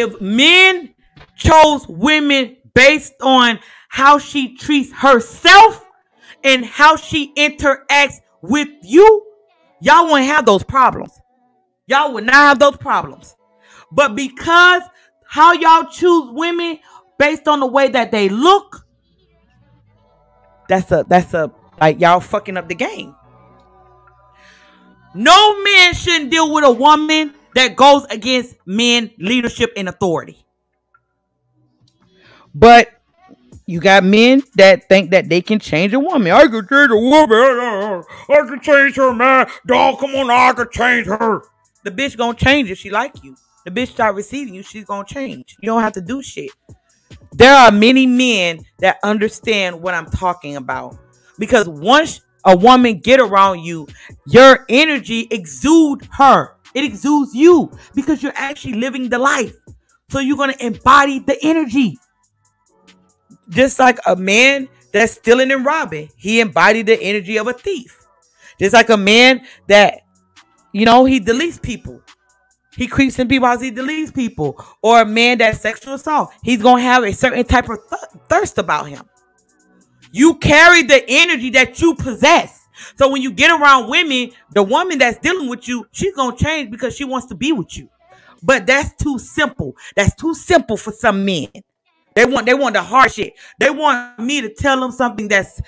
If men chose women based on how she treats herself and how she interacts with you, y'all wouldn't have those problems. Y'all would not have those problems. But because how y'all choose women based on the way that they look, that's a like y'all fucking up the game. No man shouldn't deal with a woman that goes against men, leadership, and authority. But you got men that think that they can change a woman. I can change a woman. I can change her, man. Dog, come on, I can change her. The bitch gonna change if she like you. The bitch start receiving you, she's gonna change. You don't have to do shit. There are many men that understand what I'm talking about. Because once a woman get around you, your energy exudes her. It exudes you because you're actually living the life. So you're going to embody the energy. Just like a man that's stealing and robbing, he embodied the energy of a thief. Just like a man that, he deletes people. He creeps in people's house, he deletes people. Or a man that's sexual assault, he's going to have a certain type of thirst about him. You carry the energy that you possess. So when you get around women, the woman that's dealing with you, she's going to change because she wants to be with you. But that's too simple. That's too simple for some men. They want the hard shit. They want me to tell them something that's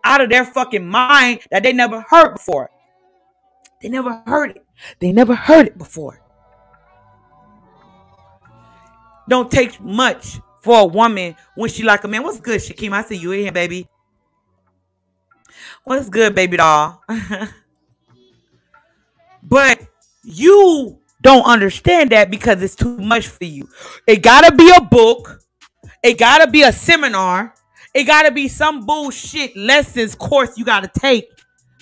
out of their fucking mind that they never heard before. They never heard it. They never heard it before. Don't take much for a woman when she like a man. What's good, Shakim? I see you in here, baby. What's good, baby doll? But you don't understand that because it's too much for you. It gotta be a book. It gotta be a seminar. It gotta be some bullshit lessons course you gotta take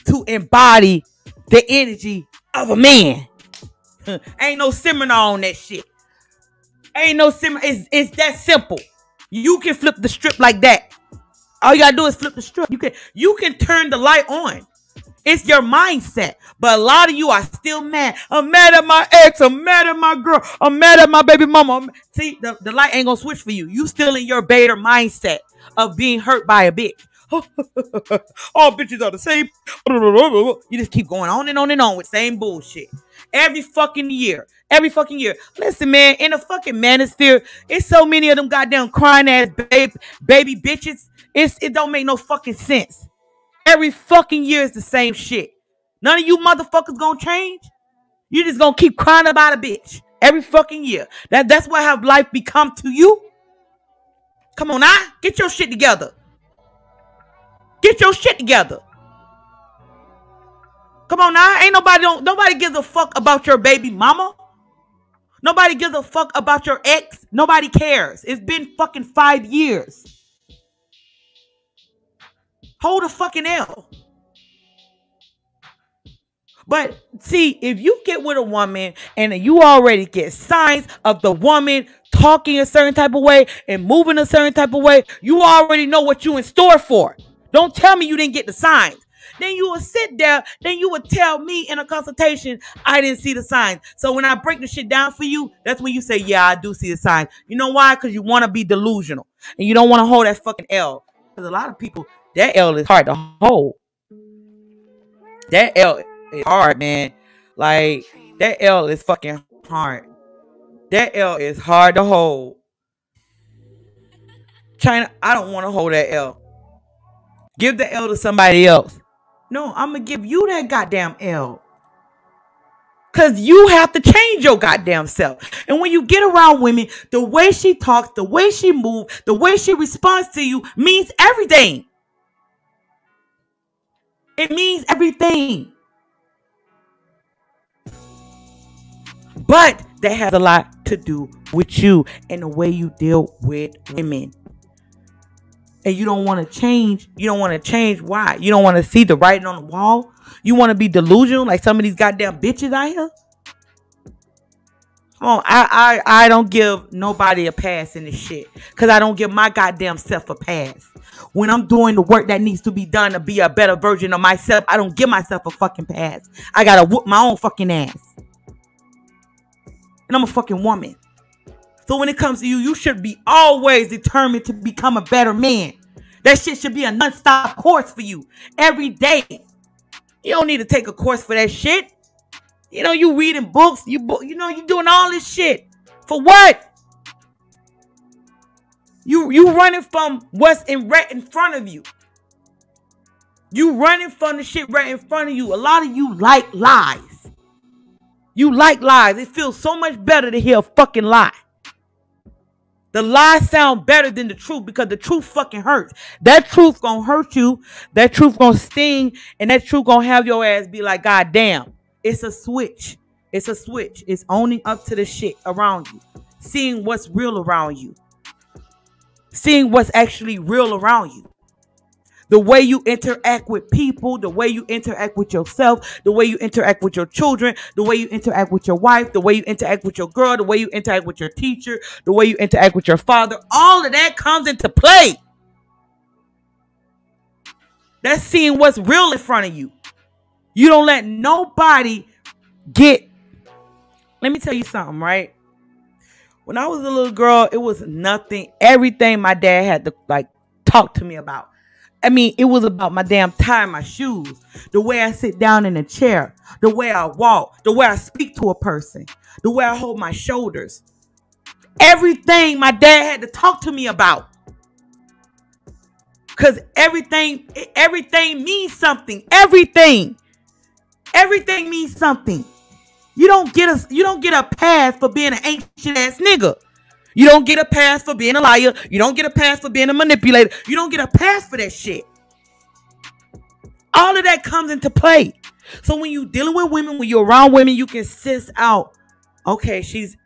to embody the energy of a man. Ain't no seminar on that shit. Ain't no seminar. It's that simple. You can flip the strip like that. All you gotta do is flip the strip. You can turn the light on. It's your mindset. But a lot of you are still mad. I'm mad at my ex. I'm mad at my girl. I'm mad at my baby mama. See, the light ain't gonna switch for you. You still in your beta mindset of being hurt by a bitch. All bitches are the same. You just keep going on and on and on with same bullshit. Every fucking year. Listen, man, in the fucking manosphere, it's so many of them goddamn crying ass baby bitches. It don't make no fucking sense. Every fucking year is the same shit. None of you motherfuckers gonna change. You just gonna keep crying about a bitch every fucking year. That's what how life become to you. Come on now, get your shit together. Get your shit together. Come on now, nobody gives a fuck about your baby mama. Nobody gives a fuck about your ex. Nobody cares. It's been fucking 5 years. Hold a fucking L. But see, if you get with a woman and you already get signs of the woman talking a certain type of way and moving a certain type of way, you already know what you in store for. Don't tell me you didn't get the signs. Then you will sit there, then you would tell me in a consultation, I didn't see the signs. So when I break the shit down for you, that's when you say, yeah, I do see the signs. You know why? Because you want to be delusional. And you don't want to hold that fucking L. Because a lot of people, that L is hard to hold. That L is hard, man. Like, that L is fucking hard. That L is hard to hold. China, I don't want to hold that L. Give the L to somebody else. No, I'm going to give you that goddamn L. Because you have to change your goddamn self. And when you get around women, the way she talks, the way she moves, the way she responds to you means everything. It means everything. But that has a lot to do with you and the way you deal with women. And you don't want to change. You don't want to change. Why? You don't want to see the writing on the wall? You want to be delusional like some of these goddamn bitches out here? Oh, I don't give nobody a pass in this shit. Because I don't give my goddamn self a pass. When I'm doing the work that needs to be done to be a better version of myself, I don't give myself a fucking pass. I gotta whoop my own fucking ass. And I'm a fucking woman. So when it comes to you, you should be always determined to become a better man. That shit should be a non-stop course for you every day. You don't need to take a course for that shit. You know, you reading books, you doing all this shit. For what? You running from what's right in front of you. You running from the shit right in front of you. A lot of you like lies. You like lies. It feels so much better to hear a fucking lie. The lies sound better than the truth because the truth fucking hurts. That truth gonna hurt you. That truth gonna sting. And that truth gonna have your ass be like, God damn. It's a switch. It's a switch. It's owning up to the shit around you. Seeing what's real around you. Seeing what's actually real around you. The way you interact with people, the way you interact with yourself, the way you interact with your children, the way you interact with your wife, the way you interact with your girl, the way you interact with your teacher, the way you interact with your father. All of that comes into play. That's seeing what's real in front of you. You don't let nobody get... Let me tell you something, right? When I was a little girl, it was nothing. Everything my dad had to talk to me about. I mean, it was about my damn tie and my shoes, the way I sit down in a chair, the way I walk, the way I speak to a person, the way I hold my shoulders. Everything my dad had to talk to me about. Because everything means something. Everything means something. You don't get a pass for being an ancient ass nigga. You don't get a pass for being a liar. You don't get a pass for being a manipulator. You don't get a pass for that shit. All of that comes into play. So when you're dealing with women, when you're around women, you can suss out, okay, she's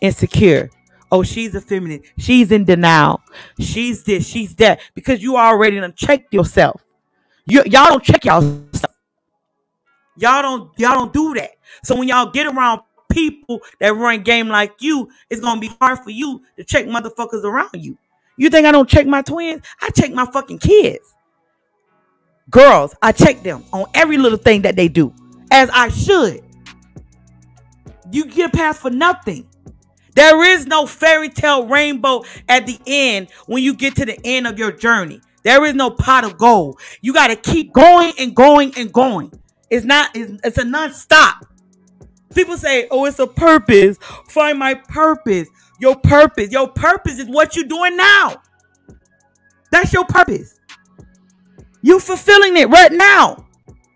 insecure. Oh, she's effeminate. She's in denial. She's this, she's that. Because you already done checked yourself. Y'all don't check yourself. Y'all don't do that. So when y'all get around people that run game like you, it's gonna be hard for you to check motherfuckers around you. You think I don't check my twins? I check my fucking kids. Girls, I check them on every little thing that they do, as I should. You get a pass for nothing. There is no fairy tale rainbow at the end when you get to the end of your journey. There is no pot of gold. You got to keep going and going and going. It's a non-stop. People say, oh, it's a purpose. Find my purpose. Your purpose is what you're doing now. That's your purpose. You fulfilling it right now.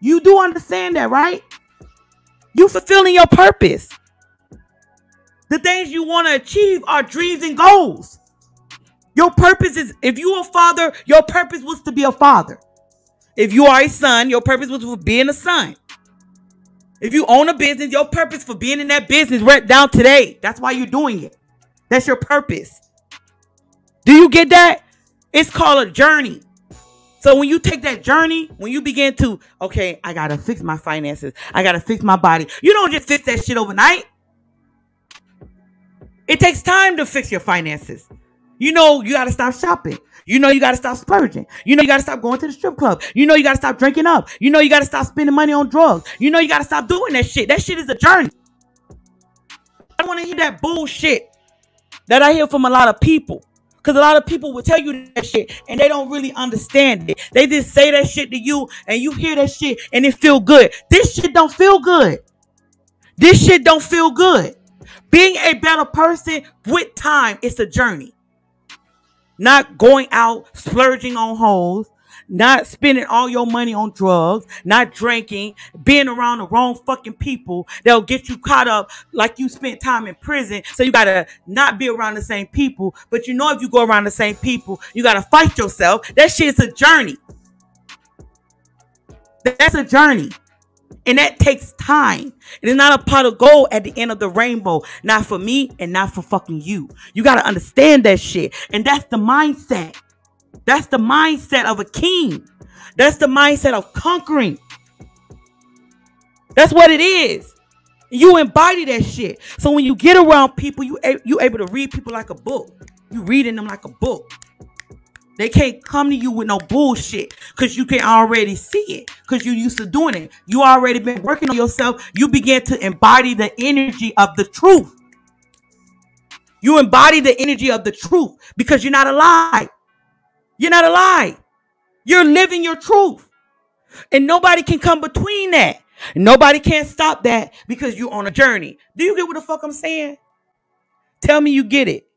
You do understand that, right? You fulfilling your purpose. The things you want to achieve are dreams and goals. Your purpose is, if you are a father, your purpose was to be a father. If you are a son, your purpose was for being a son. If you own a business, your purpose for being in that business right down today. That's why you're doing it. That's your purpose. Do you get that? It's called a journey. So when you take that journey, when you begin to, okay, I got to fix my finances. I got to fix my body. You don't just fix that shit overnight. It takes time to fix your finances. You know, you got to stop shopping. You know, you got to stop splurging. You know, you got to stop going to the strip club. You know, you got to stop drinking up. You know, you got to stop spending money on drugs. You know, you got to stop doing that shit. That shit is a journey. I don't want to hear that bullshit that I hear from a lot of people. Because a lot of people will tell you that shit and they don't really understand it. They just say that shit to you and you hear that shit and it feel good. This shit don't feel good. This shit don't feel good. Being a better person with time, it's a journey. Not going out splurging on hoes, not spending all your money on drugs, not drinking, being around the wrong fucking people that'll get you caught up like you spent time in prison. So you gotta not be around the same people. But you know, if you go around the same people, you gotta fight yourself. That shit's a journey. That's a journey. And that takes time. It is not a pot of gold at the end of the rainbow. Not for me and not for fucking you. You got to understand that shit. And that's the mindset. That's the mindset of a king. That's the mindset of conquering. That's what it is. You embody that shit. So when you get around people, you able to read people like a book. You reading them like a book. They can't come to you with no bullshit because you can already see it because you're used to doing it. You already been working on yourself. You begin to embody the energy of the truth. You embody the energy of the truth because you're not a lie. You're not a lie. You're living your truth. And nobody can come between that. Nobody can stop that because you're on a journey. Do you get what the fuck I'm saying? Tell me you get it.